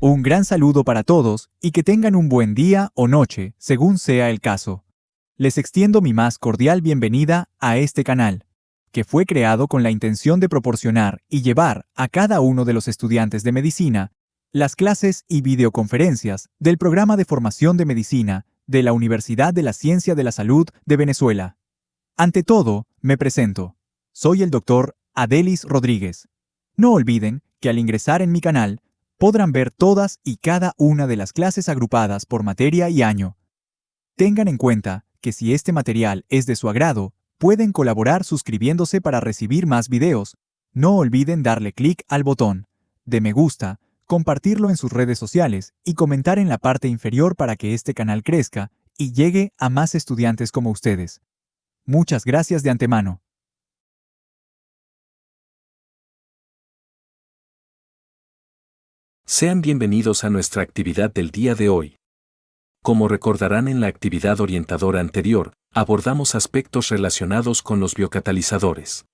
Un gran saludo para todos y que tengan un buen día o noche, según sea el caso. Les extiendo mi más cordial bienvenida a este canal, que fue creado con la intención de proporcionar y llevar a cada uno de los estudiantes de medicina las clases y videoconferencias del programa de formación de medicina de la Universidad de la Ciencia de la Salud de Venezuela. Ante todo, me presento. Soy el Dr. Adelis Rodríguez. No olviden que al ingresar en mi canal, podrán ver todas y cada una de las clases agrupadas por materia y año. Tengan en cuenta que si este material es de su agrado, pueden colaborar suscribiéndose para recibir más videos. No olviden darle clic al botón de me gusta, compartirlo en sus redes sociales y comentar en la parte inferior para que este canal crezca y llegue a más estudiantes como ustedes. Muchas gracias de antemano. Sean bienvenidos a nuestra actividad del día de hoy. Como recordarán en la actividad orientadora anterior, abordamos aspectos relacionados con los biocatalizadores.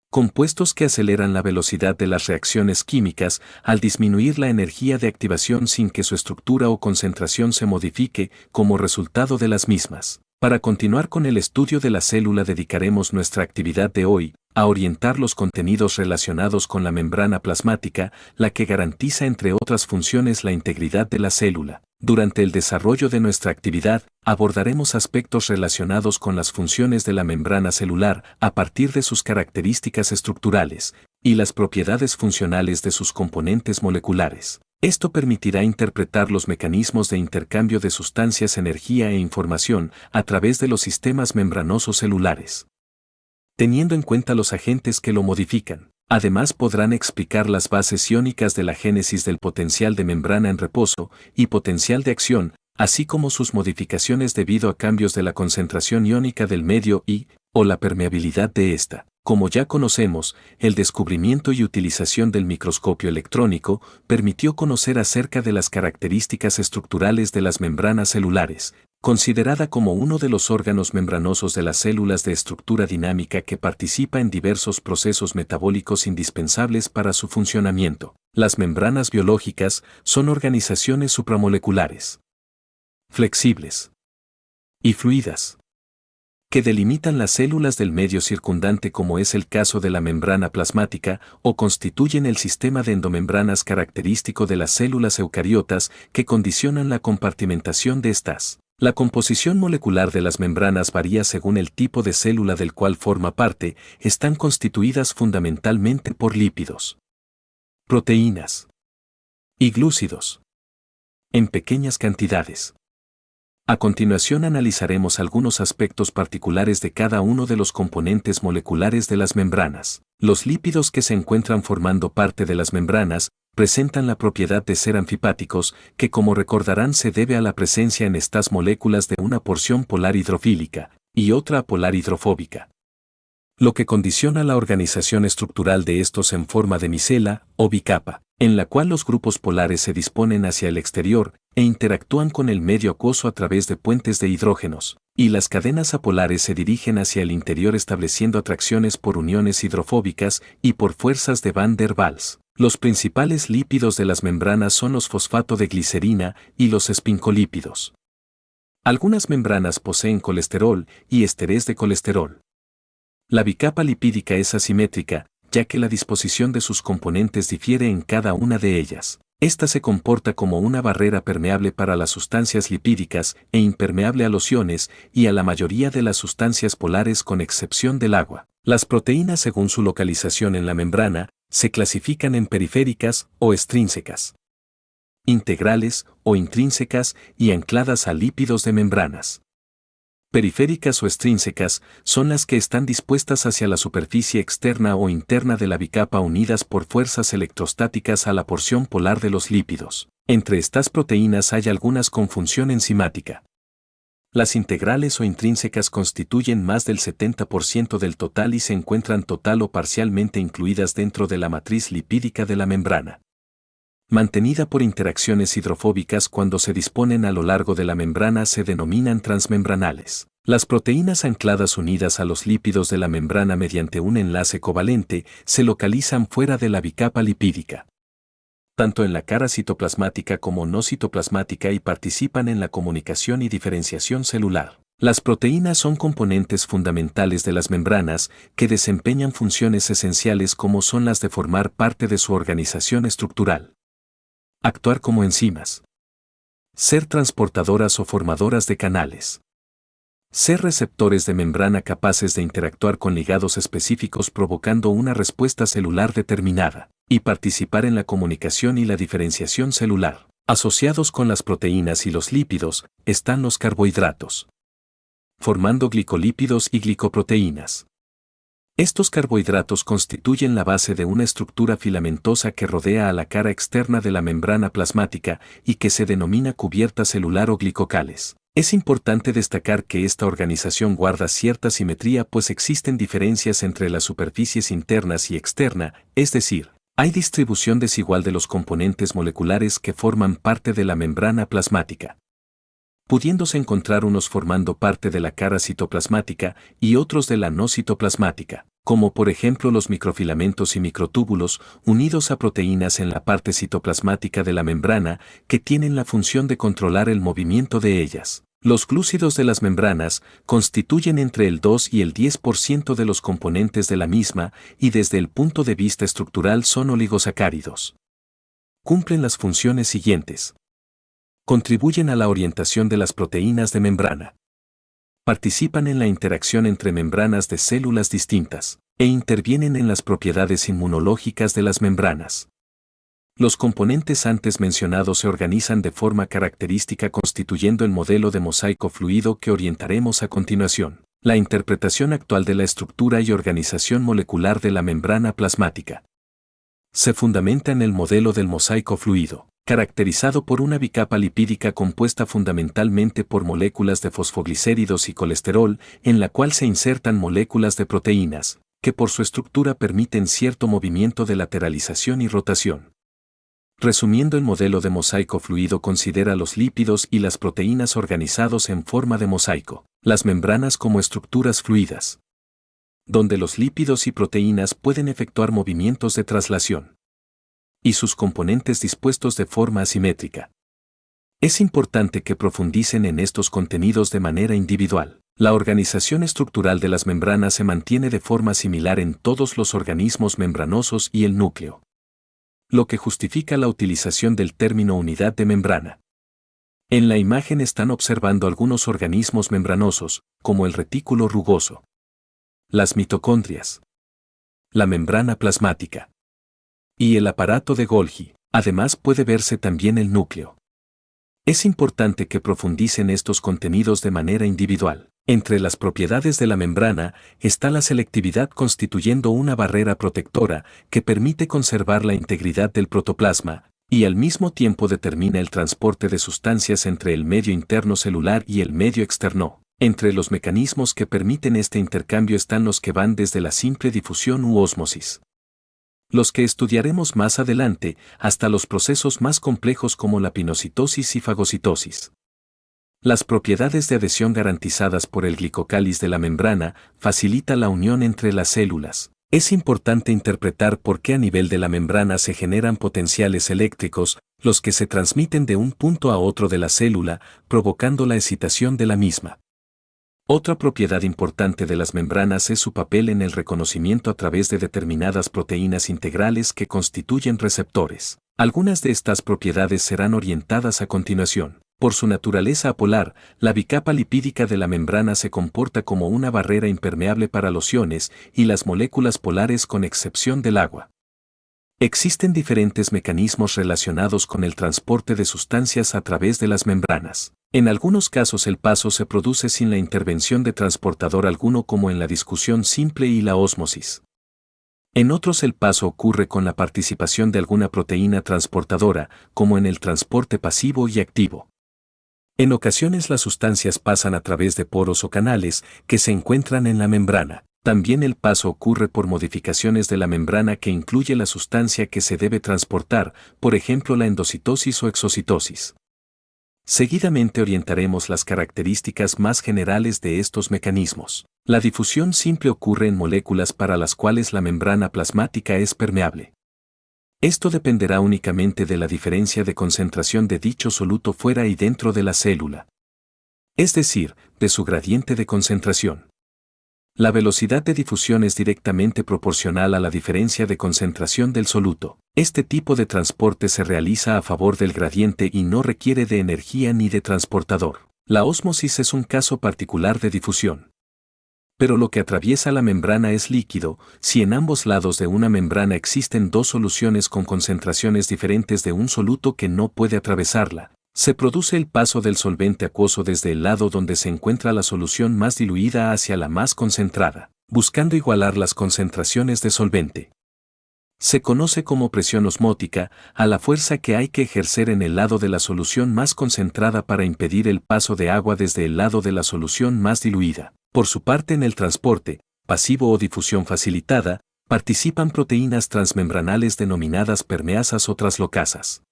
Compuestos que aceleran la velocidad de las reacciones químicas al disminuir la energía de activación sin que su estructura o concentración se modifique como resultado de las mismas. Para continuar con el estudio de la célula dedicaremos nuestra actividad de hoy a orientar los contenidos relacionados con la membrana plasmática, la que garantiza entre otras funciones la integridad de la célula. Durante el desarrollo de nuestra actividad, abordaremos aspectos relacionados con las funciones de la membrana celular a partir de sus características estructurales y las propiedades funcionales de sus componentes moleculares. Esto permitirá interpretar los mecanismos de intercambio de sustancias, energía e información a través de los sistemas membranosos celulares, teniendo en cuenta los agentes que lo modifican. Además podrán explicar las bases iónicas de la génesis del potencial de membrana en reposo y potencial de acción, así como sus modificaciones debido a cambios de la concentración iónica del medio o la permeabilidad de ésta. Como ya conocemos, el descubrimiento y utilización del microscopio electrónico permitió conocer acerca de las características estructurales de las membranas celulares, considerada como uno de los órganos membranosos de las células de estructura dinámica que participa en diversos procesos metabólicos indispensables para su funcionamiento. Las membranas biológicas son organizaciones supramoleculares, flexibles y fluidas, que delimitan las células del medio circundante, como es el caso de la membrana plasmática, o constituyen el sistema de endomembranas característico de las células eucariotas que condicionan la compartimentación de estas. La composición molecular de las membranas varía según el tipo de célula del cual forma parte. Están constituidas fundamentalmente por lípidos, proteínas y glúcidos, en pequeñas cantidades. A continuación analizaremos algunos aspectos particulares de cada uno de los componentes moleculares de las membranas. Los lípidos que se encuentran formando parte de las membranas presentan la propiedad de ser anfipáticos, que como recordarán se debe a la presencia en estas moléculas de una porción polar hidrofílica y otra polar hidrofóbica, lo que condiciona la organización estructural de estos en forma de micela o bicapa, en la cual los grupos polares se disponen hacia el exterior e interactúan con el medio acuoso a través de puentes de hidrógenos, y las cadenas apolares se dirigen hacia el interior estableciendo atracciones por uniones hidrofóbicas y por fuerzas de Van der Waals. Los principales lípidos de las membranas son los fosfato de glicerina y los esfincolípidos. Algunas membranas poseen colesterol y ésteres de colesterol. La bicapa lipídica es asimétrica, ya que la disposición de sus componentes difiere en cada una de ellas. Esta se comporta como una barrera permeable para las sustancias lipídicas e impermeable a los iones y a la mayoría de las sustancias polares con excepción del agua. Las proteínas, según su localización en la membrana, se clasifican en periféricas o extrínsecas, integrales o intrínsecas y ancladas a lípidos de membranas. Periféricas o extrínsecas son las que están dispuestas hacia la superficie externa o interna de la bicapa unidas por fuerzas electrostáticas a la porción polar de los lípidos. Entre estas proteínas hay algunas con función enzimática. Las integrales o intrínsecas constituyen más del 70% del total y se encuentran total o parcialmente incluidas dentro de la matriz lipídica de la membrana, mantenida por interacciones hidrofóbicas. Cuando se disponen a lo largo de la membrana se denominan transmembranales. Las proteínas ancladas unidas a los lípidos de la membrana mediante un enlace covalente se localizan fuera de la bicapa lipídica. tanto en la cara citoplasmática como no citoplasmática, y participan en la comunicación y diferenciación celular. Las proteínas son componentes fundamentales de las membranas que desempeñan funciones esenciales como son las de formar parte de su organización estructural, actuar como enzimas, ser transportadoras o formadoras de canales, ser receptores de membrana capaces de interactuar con ligados específicos provocando una respuesta celular determinada, y participar en la comunicación y la diferenciación celular. Asociados con las proteínas y los lípidos están los carbohidratos, formando glicolípidos y glicoproteínas. Estos carbohidratos constituyen la base de una estructura filamentosa que rodea a la cara externa de la membrana plasmática y que se denomina cubierta celular o glicocales. Es importante destacar que esta organización guarda cierta simetría, pues existen diferencias entre las superficies internas y externa, es decir, hay distribución desigual de los componentes moleculares que forman parte de la membrana plasmática, pudiéndose encontrar unos formando parte de la cara citoplasmática y otros de la no citoplasmática, como por ejemplo los microfilamentos y microtúbulos unidos a proteínas en la parte citoplasmática de la membrana que tienen la función de controlar el movimiento de ellas. Los glúcidos de las membranas constituyen entre el 2 y el 10% de los componentes de la misma y desde el punto de vista estructural son oligosacáridos. Cumplen las funciones siguientes. Contribuyen a la orientación de las proteínas de membrana. Participan en la interacción entre membranas de células distintas, e intervienen en las propiedades inmunológicas de las membranas. Los componentes antes mencionados se organizan de forma característica constituyendo el modelo de mosaico fluido que orientaremos a continuación. La interpretación actual de la estructura y organización molecular de la membrana plasmática se fundamenta en el modelo del mosaico fluido, caracterizado por una bicapa lipídica compuesta fundamentalmente por moléculas de fosfoglicéridos y colesterol, en la cual se insertan moléculas de proteínas, que por su estructura permiten cierto movimiento de lateralización y rotación. Resumiendo, el modelo de mosaico fluido considera los lípidos y las proteínas organizados en forma de mosaico, las membranas como estructuras fluidas, donde los lípidos y proteínas pueden efectuar movimientos de traslación, y sus componentes dispuestos de forma asimétrica. Es importante que profundicen en estos contenidos de manera individual. La organización estructural de las membranas se mantiene de forma similar en todos los organismos membranosos y el núcleo, lo que justifica la utilización del término unidad de membrana. En la imagen están observando algunos organismos membranosos, como el retículo rugoso, las mitocondrias, la membrana plasmática y el aparato de Golgi. Además puede verse también el núcleo. Es importante que profundicen estos contenidos de manera individual. Entre las propiedades de la membrana está la selectividad, constituyendo una barrera protectora que permite conservar la integridad del protoplasma y al mismo tiempo determina el transporte de sustancias entre el medio interno celular y el medio externo. Entre los mecanismos que permiten este intercambio están los que van desde la simple difusión u ósmosis, los que estudiaremos más adelante, hasta los procesos más complejos como la pinocitosis y fagocitosis. Las propiedades de adhesión garantizadas por el glicocáliz de la membrana facilita la unión entre las células. Es importante interpretar por qué a nivel de la membrana se generan potenciales eléctricos, los que se transmiten de un punto a otro de la célula, provocando la excitación de la misma. Otra propiedad importante de las membranas es su papel en el reconocimiento a través de determinadas proteínas integrales que constituyen receptores. Algunas de estas propiedades serán orientadas a continuación. Por su naturaleza apolar, la bicapa lipídica de la membrana se comporta como una barrera impermeable para los iones y las moléculas polares, con excepción del agua. Existen diferentes mecanismos relacionados con el transporte de sustancias a través de las membranas. En algunos casos el paso se produce sin la intervención de transportador alguno, como en la discusión simple y la ósmosis. En otros el paso ocurre con la participación de alguna proteína transportadora, como en el transporte pasivo y activo. En ocasiones las sustancias pasan a través de poros o canales que se encuentran en la membrana. También el paso ocurre por modificaciones de la membrana que incluye la sustancia que se debe transportar, por ejemplo la endocitosis o exocitosis. Seguidamente orientaremos las características más generales de estos mecanismos. La difusión simple ocurre en moléculas para las cuales la membrana plasmática es permeable. Esto dependerá únicamente de la diferencia de concentración de dicho soluto fuera y dentro de la célula, es decir, de su gradiente de concentración. La velocidad de difusión es directamente proporcional a la diferencia de concentración del soluto. Este tipo de transporte se realiza a favor del gradiente y no requiere de energía ni de transportador. La ósmosis es un caso particular de difusión. Pero lo que atraviesa la membrana es líquido. Si en ambos lados de una membrana existen dos soluciones con concentraciones diferentes de un soluto que no puede atravesarla, se produce el paso del solvente acuoso desde el lado donde se encuentra la solución más diluida hacia la más concentrada, buscando igualar las concentraciones de solvente. Se conoce como presión osmótica a la fuerza que hay que ejercer en el lado de la solución más concentrada para impedir el paso de agua desde el lado de la solución más diluida. Por su parte, en el transporte, pasivo o difusión facilitada, participan proteínas transmembranales denominadas permeasas o translocasas.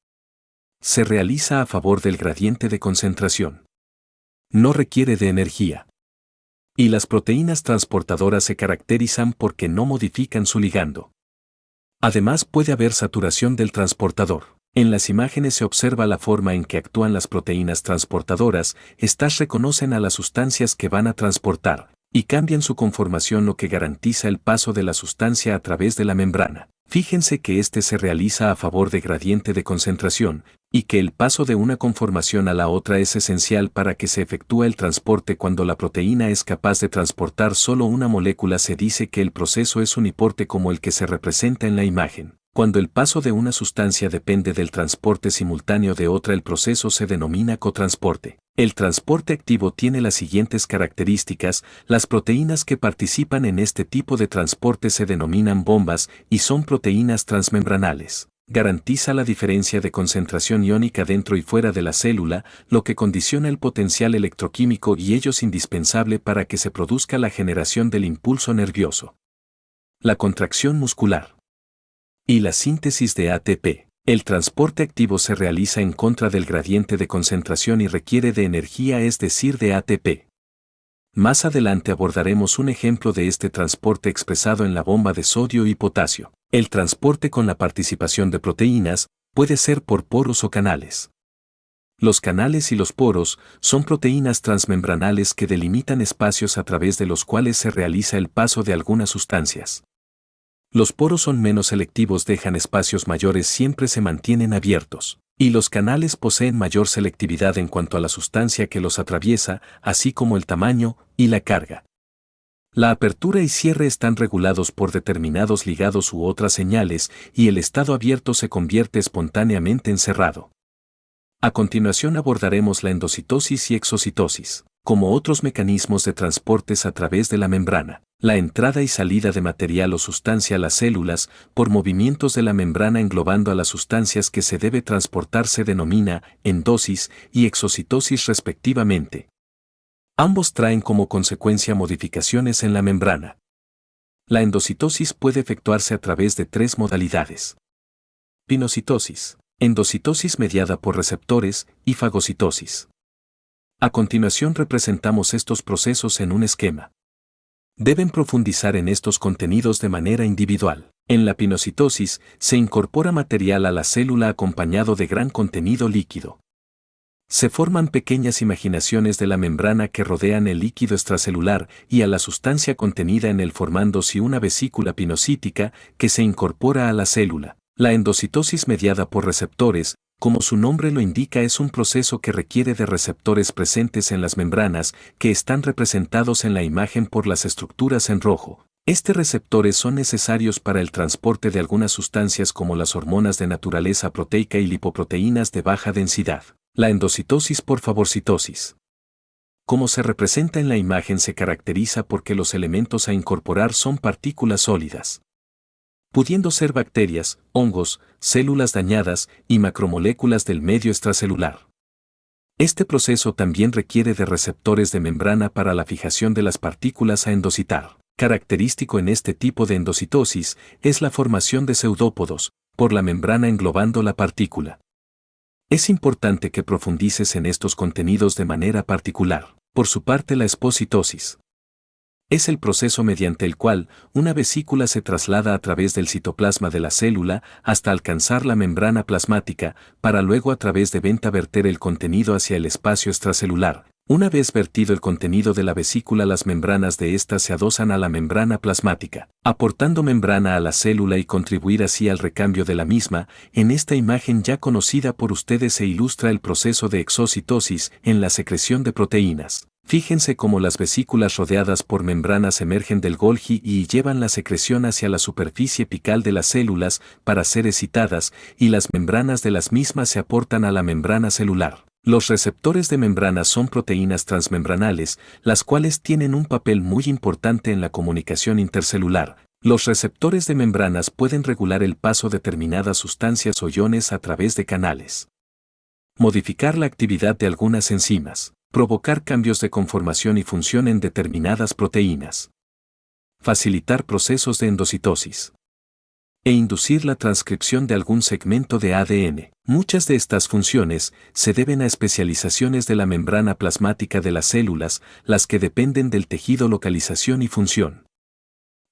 Se realiza a favor del gradiente de concentración. No requiere de energía. Y las proteínas transportadoras se caracterizan porque no modifican su ligando. Además, puede haber saturación del transportador. En las imágenes se observa la forma en que actúan las proteínas transportadoras. Estas reconocen a las sustancias que van a transportar y cambian su conformación, lo que garantiza el paso de la sustancia a través de la membrana. Fíjense que este se realiza a favor de gradiente de concentración y que el paso de una conformación a la otra es esencial para que se efectúe el transporte. Cuando la proteína es capaz de transportar solo una molécula, se dice que el proceso es uniporte, como el que se representa en la imagen. Cuando el paso de una sustancia depende del transporte simultáneo de otra, el proceso se denomina cotransporte. El transporte activo tiene las siguientes características. Las proteínas que participan en este tipo de transporte se denominan bombas y son proteínas transmembranales. Garantiza la diferencia de concentración iónica dentro y fuera de la célula, lo que condiciona el potencial electroquímico, y ello es indispensable para que se produzca la generación del impulso nervioso, la contracción muscular y la síntesis de ATP. El transporte activo se realiza en contra del gradiente de concentración y requiere de energía, es decir, de ATP. Más adelante abordaremos un ejemplo de este transporte expresado en la bomba de sodio y potasio. El transporte con la participación de proteínas puede ser por poros o canales. Los canales y los poros son proteínas transmembranales que delimitan espacios a través de los cuales se realiza el paso de algunas sustancias. Los poros son menos selectivos, dejan espacios mayores, siempre se mantienen abiertos. Y los canales poseen mayor selectividad en cuanto a la sustancia que los atraviesa, así como el tamaño y la carga. La apertura y cierre están regulados por determinados ligados u otras señales, y el estado abierto se convierte espontáneamente en cerrado. A continuación abordaremos la endocitosis y exocitosis, como otros mecanismos de transportes a través de la membrana. La entrada y salida de material o sustancia a las células por movimientos de la membrana englobando a las sustancias que se debe transportar se denomina endosis y exocitosis respectivamente. Ambos traen como consecuencia modificaciones en la membrana. La endocitosis puede efectuarse a través de tres modalidades: pinocitosis, endocitosis mediada por receptores y fagocitosis. A continuación representamos estos procesos en un esquema. Deben profundizar en estos contenidos de manera individual. En la pinocitosis se incorpora material a la célula acompañado de gran contenido líquido. Se forman pequeñas imaginaciones de la membrana que rodean el líquido extracelular y a la sustancia contenida en él, formándose una vesícula pinocítica que se incorpora a la célula. La endocitosis mediada por receptores, como su nombre lo indica, es un proceso que requiere de receptores presentes en las membranas, que están representados en la imagen por las estructuras en rojo. Estos receptores son necesarios para el transporte de algunas sustancias como las hormonas de naturaleza proteica y lipoproteínas de baja densidad. La endocitosis por fagocitosis, como se representa en la imagen, se caracteriza porque los elementos a incorporar son partículas sólidas, pudiendo ser bacterias, hongos, células dañadas y macromoléculas del medio extracelular. Este proceso también requiere de receptores de membrana para la fijación de las partículas a endocitar. Característico en este tipo de endocitosis es la formación de pseudópodos por la membrana englobando la partícula. Es importante que profundices en estos contenidos de manera particular. Por su parte, la expositosis Es el proceso mediante el cual una vesícula se traslada a través del citoplasma de la célula hasta alcanzar la membrana plasmática, para luego a través de venta verter el contenido hacia el espacio extracelular. Una vez vertido el contenido de la vesícula, las membranas de ésta se adosan a la membrana plasmática, aportando membrana a la célula y contribuir así al recambio de la misma. En esta imagen ya conocida por ustedes se ilustra el proceso de exocitosis en la secreción de proteínas. Fíjense cómo las vesículas rodeadas por membranas emergen del Golgi y llevan la secreción hacia la superficie apical de las células para ser excitadas, y las membranas de las mismas se aportan a la membrana celular. Los receptores de membranas son proteínas transmembranales, las cuales tienen un papel muy importante en la comunicación intercelular. Los receptores de membranas pueden regular el paso de determinadas sustancias o iones a través de canales, modificar la actividad de algunas enzimas, provocar cambios de conformación y función en determinadas proteínas, facilitar procesos de endocitosis e inducir la transcripción de algún segmento de ADN. Muchas de estas funciones se deben a especializaciones de la membrana plasmática de las células, las que dependen del tejido localización y función.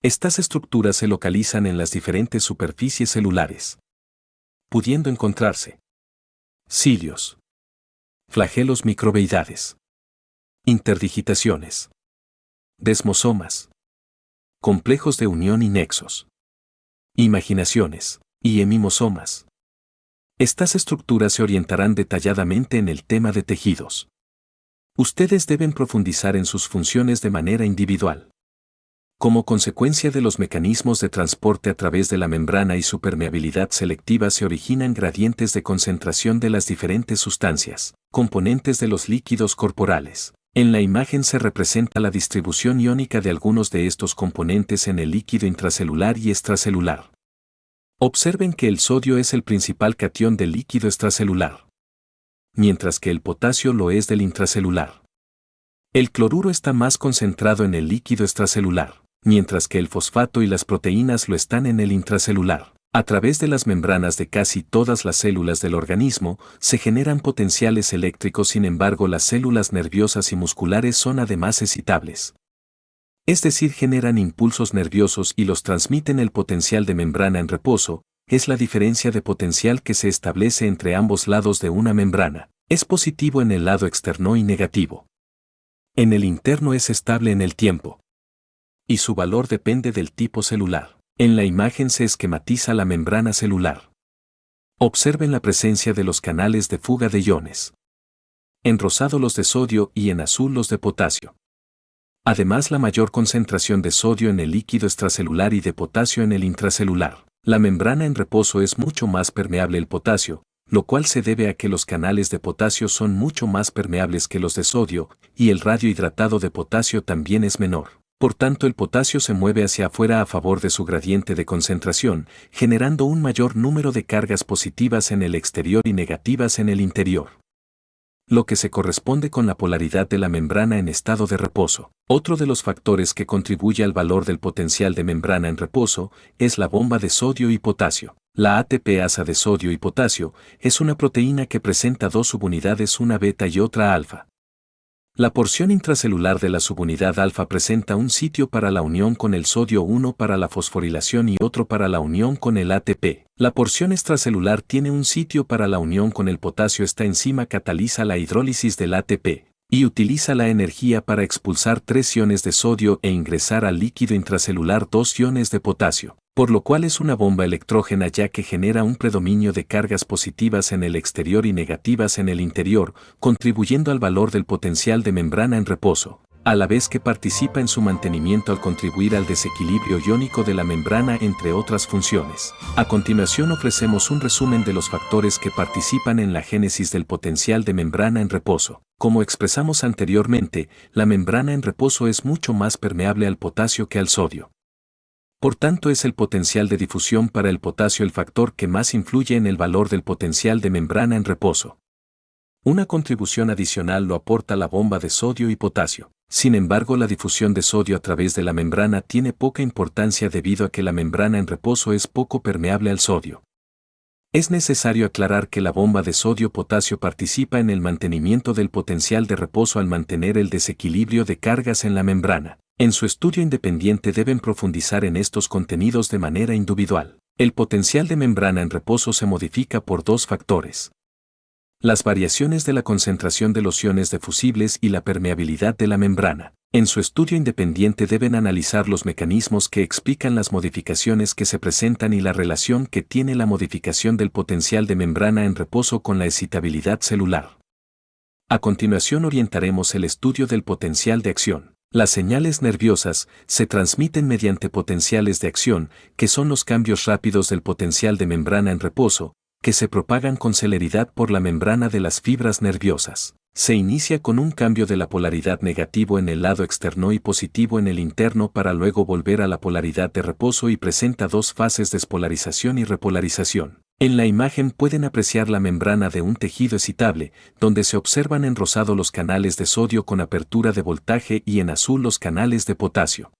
Estas estructuras se localizan en las diferentes superficies celulares, pudiendo encontrarse cilios, flagelos microveidades, interdigitaciones, desmosomas, complejos de unión y nexos, imaginaciones y hemimosomas. Estas estructuras se orientarán detalladamente en el tema de tejidos. Ustedes deben profundizar en sus funciones de manera individual. Como consecuencia de los mecanismos de transporte a través de la membrana y su permeabilidad selectiva, se originan gradientes de concentración de las diferentes sustancias, componentes de los líquidos corporales. En la imagen se representa la distribución iónica de algunos de estos componentes en el líquido intracelular y extracelular. Observen que el sodio es el principal catión del líquido extracelular, mientras que el potasio lo es del intracelular. El cloruro está más concentrado en el líquido extracelular, mientras que el fosfato y las proteínas lo están en el intracelular. A través de las membranas de casi todas las células del organismo se generan potenciales eléctricos, sin embargo las células nerviosas y musculares son además excitables. Es decir, generan impulsos nerviosos y los transmiten. El potencial de membrana en reposo es la diferencia de potencial que se establece entre ambos lados de una membrana. Es positivo en el lado externo y negativo en el interno. Es estable en el tiempo y su valor depende del tipo celular. En la imagen se esquematiza la membrana celular. Observen la presencia de los canales de fuga de iones. En rosado los de sodio y en azul los de potasio. Además, la mayor concentración de sodio en el líquido extracelular y de potasio en el intracelular. La membrana en reposo es mucho más permeable al potasio, lo cual se debe a que los canales de potasio son mucho más permeables que los de sodio, y el radio hidratado de potasio también es menor. Por tanto, el potasio se mueve hacia afuera a favor de su gradiente de concentración, generando un mayor número de cargas positivas en el exterior y negativas en el interior, lo que se corresponde con la polaridad de la membrana en estado de reposo. Otro de los factores que contribuye al valor del potencial de membrana en reposo es la bomba de sodio y potasio. La ATPasa de sodio y potasio es una proteína que presenta dos subunidades, una beta y otra alfa. La porción intracelular de la subunidad alfa presenta un sitio para la unión con el sodio, uno para la fosforilación y otro para la unión con el ATP. La porción extracelular tiene un sitio para la unión con el potasio. Esta enzima cataliza la hidrólisis del ATP y utiliza la energía para expulsar 3 iones de sodio e ingresar al líquido intracelular 2 iones de potasio, por lo cual es una bomba electrógena, ya que genera un predominio de cargas positivas en el exterior y negativas en el interior, contribuyendo al valor del potencial de membrana en reposo, a la vez que participa en su mantenimiento al contribuir al desequilibrio iónico de la membrana, entre otras funciones. A continuación ofrecemos un resumen de los factores que participan en la génesis del potencial de membrana en reposo. Como expresamos anteriormente, la membrana en reposo es mucho más permeable al potasio que al sodio. Por tanto, es el potencial de difusión para el potasio el factor que más influye en el valor del potencial de membrana en reposo. Una contribución adicional lo aporta la bomba de sodio y potasio. Sin embargo, la difusión de sodio a través de la membrana tiene poca importancia debido a que la membrana en reposo es poco permeable al sodio. Es necesario aclarar que la bomba de sodio-potasio participa en el mantenimiento del potencial de reposo al mantener el desequilibrio de cargas en la membrana. En su estudio independiente deben profundizar en estos contenidos de manera individual. El potencial de membrana en reposo se modifica por dos factores: las variaciones de la concentración de los iones de fusibles y la permeabilidad de la membrana. En su estudio independiente deben analizar los mecanismos que explican las modificaciones que se presentan y la relación que tiene la modificación del potencial de membrana en reposo con la excitabilidad celular. A continuación orientaremos el estudio del potencial de acción. Las señales nerviosas se transmiten mediante potenciales de acción, que son los cambios rápidos del potencial de membrana en reposo, que se propagan con celeridad por la membrana de las fibras nerviosas. Se inicia con un cambio de la polaridad negativo en el lado externo y positivo en el interno para luego volver a la polaridad de reposo y presenta dos fases: despolarización y repolarización. En la imagen pueden apreciar la membrana de un tejido excitable, donde se observan en rosado los canales de sodio con apertura de voltaje y en azul los canales de potasio.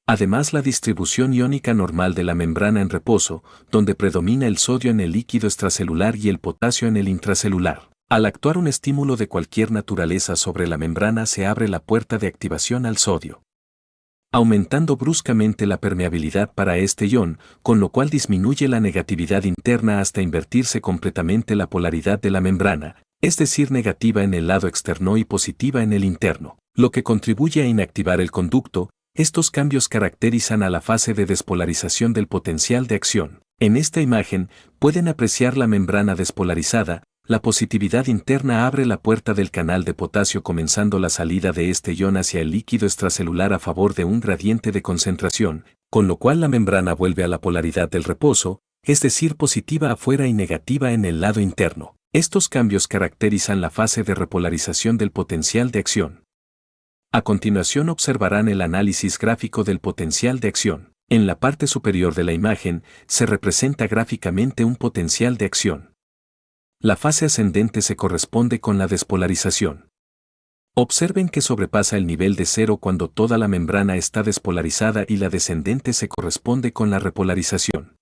Además, la distribución iónica normal de la membrana en reposo, donde predomina el sodio en el líquido extracelular y el potasio en el intracelular. Al actuar un estímulo de cualquier naturaleza sobre la membrana se abre la puerta de activación al sodio, aumentando bruscamente la permeabilidad para este ion, con lo cual disminuye la negatividad interna hasta invertirse completamente la polaridad de la membrana, es decir, negativa en el lado externo y positiva en el interno, lo que contribuye a inactivar el conducto. Estos cambios caracterizan a la fase de despolarización del potencial de acción. En esta imagen pueden apreciar la membrana despolarizada. La positividad interna abre la puerta del canal de potasio, comenzando la salida de este ion hacia el líquido extracelular a favor de un gradiente de concentración, con lo cual la membrana vuelve a la polaridad del reposo, es decir, positiva afuera y negativa en el lado interno. Estos cambios caracterizan la fase de repolarización del potencial de acción. A continuación observarán el análisis gráfico del potencial de acción. En la parte superior de la imagen se representa gráficamente un potencial de acción. La fase ascendente se corresponde con la despolarización. Observen que sobrepasa el nivel de cero cuando toda la membrana está despolarizada y la descendente se corresponde con la repolarización.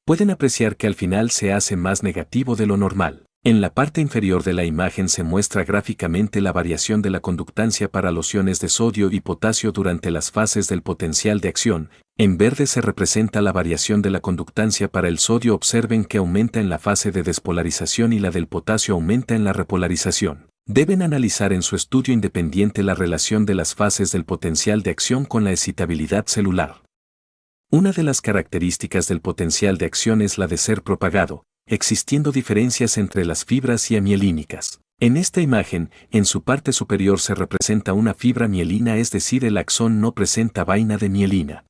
Pueden apreciar que al final se hace más negativo de lo normal. En la parte inferior de la imagen se muestra gráficamente la variación de la conductancia para los iones de sodio y potasio durante las fases del potencial de acción. En verde se representa la variación de la conductancia para el sodio. Observen que aumenta en la fase de despolarización y la del potasio aumenta en la repolarización. Deben analizar en su estudio independiente la relación de las fases del potencial de acción con la excitabilidad celular. Una de las características del potencial de acción es la de ser propagado, existiendo diferencias entre las fibras y amielínicas. En esta imagen, en su parte superior se representa una fibra mielina, es decir, el axón no presenta vaina de mielina.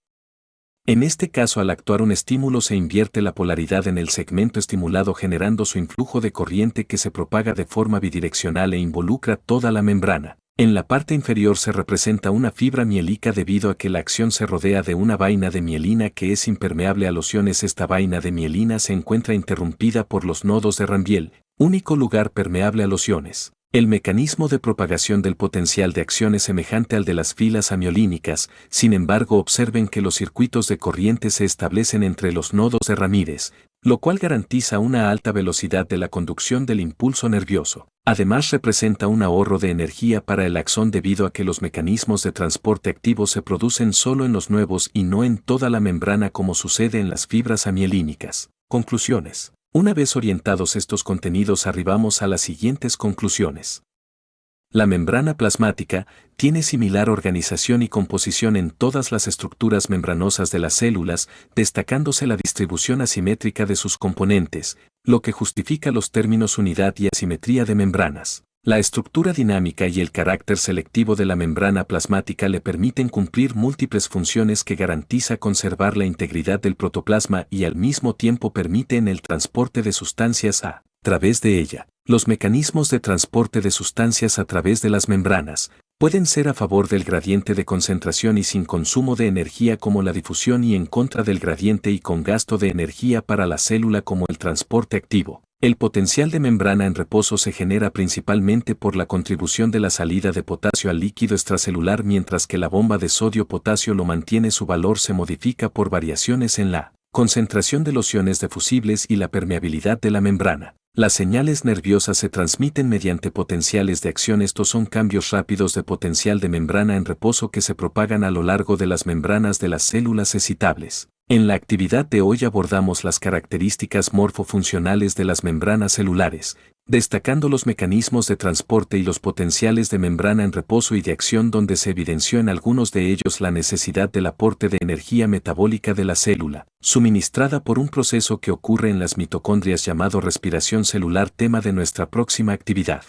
En este caso, al actuar un estímulo se invierte la polaridad en el segmento estimulado, generando su influjo de corriente que se propaga de forma bidireccional e involucra toda la membrana. En la parte inferior se representa una fibra mielica debido a que la acción se rodea de una vaina de mielina que es impermeable a los iones. Esta vaina de mielina se encuentra interrumpida por los nodos de Ranvier, único lugar permeable a los iones. El mecanismo de propagación del potencial de acción es semejante al de las filas amiolínicas. Sin embargo, observen que los circuitos de corriente se establecen entre los nodos de Ramírez, lo cual garantiza una alta velocidad de la conducción del impulso nervioso. Además, representa un ahorro de energía para el axón debido a que los mecanismos de transporte activo se producen solo en los nuevos y no en toda la membrana como sucede en las fibras amielínicas. Conclusiones. Una vez orientados estos contenidos, arribamos a las siguientes conclusiones. La membrana plasmática tiene similar organización y composición en todas las estructuras membranosas de las células, destacándose la distribución asimétrica de sus componentes, lo que justifica los términos unidad y asimetría de membranas. La estructura dinámica y el carácter selectivo de la membrana plasmática le permiten cumplir múltiples funciones que garantiza conservar la integridad del protoplasma y al mismo tiempo permiten el transporte de sustancias a través de ella. Los mecanismos de transporte de sustancias a través de las membranas pueden ser a favor del gradiente de concentración y sin consumo de energía como la difusión, y en contra del gradiente y con gasto de energía para la célula como el transporte activo. El potencial de membrana en reposo se genera principalmente por la contribución de la salida de potasio al líquido extracelular, mientras que la bomba de sodio-potasio lo mantiene. Su valor se modifica por variaciones en la concentración de los iones de fusibles y la permeabilidad de la membrana. Las señales nerviosas se transmiten mediante potenciales de acción. Estos son cambios rápidos de potencial de membrana en reposo que se propagan a lo largo de las membranas de las células excitables. En la actividad de hoy abordamos las características morfofuncionales de las membranas celulares, destacando los mecanismos de transporte y los potenciales de membrana en reposo y de acción, donde se evidenció en algunos de ellos la necesidad del aporte de energía metabólica de la célula, suministrada por un proceso que ocurre en las mitocondrias llamado respiración celular, tema de nuestra próxima actividad.